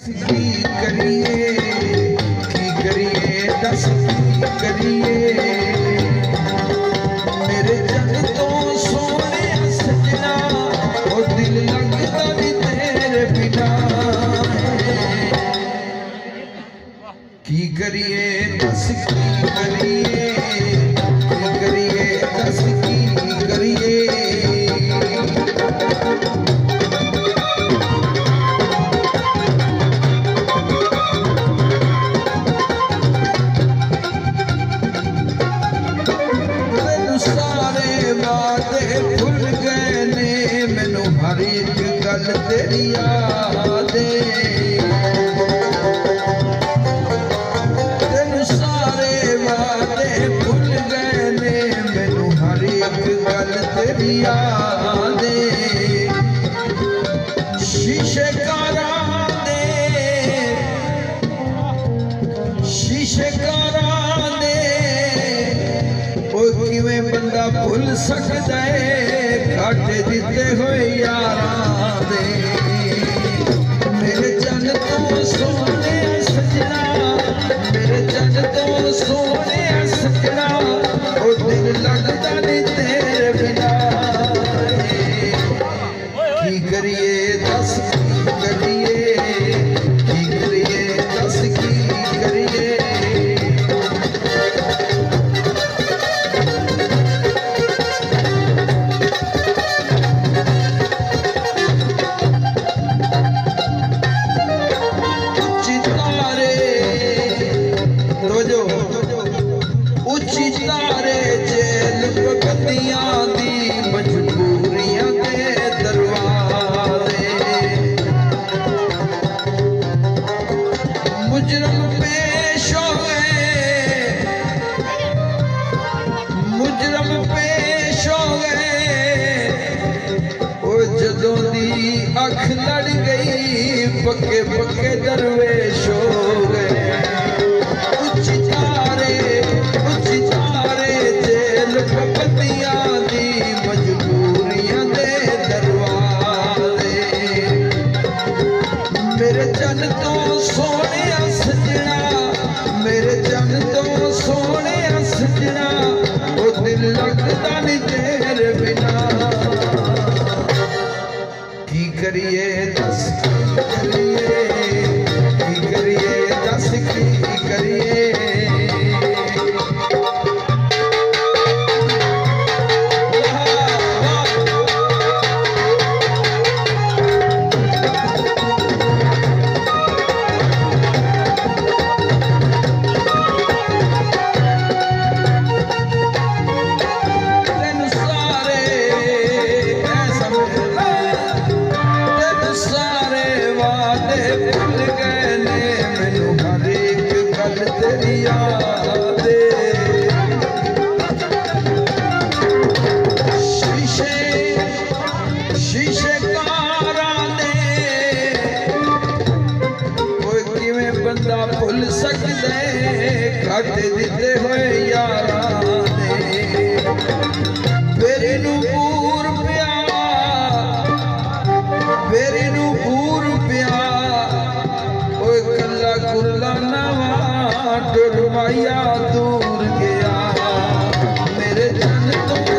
की करिए दस की करिए मेरे जग तो सोने सजना ओ दिल लगता नहीं तेरे बिना की करिए दस की करिए दस की करिए तेरी यादें तेन सारे वादे भुल गए ने मैनू हर एक गल तेरी यादें शीशे कारां दे ओ किवें बंदा भुल सकदा है घाटे दिते होए यारां दे मेरे जन तो सोने सजना मेरे जन तो सोने सजना ओ दिल लगता नहीं तेरे बिना की करिए दस की करिए दस की करिए उच्ची तारे जेल पगतियां दी मजबूरियां दे दरवाजे मुजरम पेश हो गए ओ जदों दी अख लड़ गई पक्के पक्के दरवेश हो गए पगतियां दी मजबूरियां दे दरवाजे मेरे जन तो सोने सजना मेरे जन तो सोने सजना ओ दिल लगता नहीं तेरे बिना की करिए दस की करिए दस की करिए भुल गए ने मैनू हर एक गल तेरी यादें शीशे कारां दे कोई किवें बंदा भुल सकदा है घाटे दिते होए यारां दे फेरी नूं पूर पिया फेरी नूं पूर पिया गुरला नवा टुरमाया दूर गया मेरे जन तो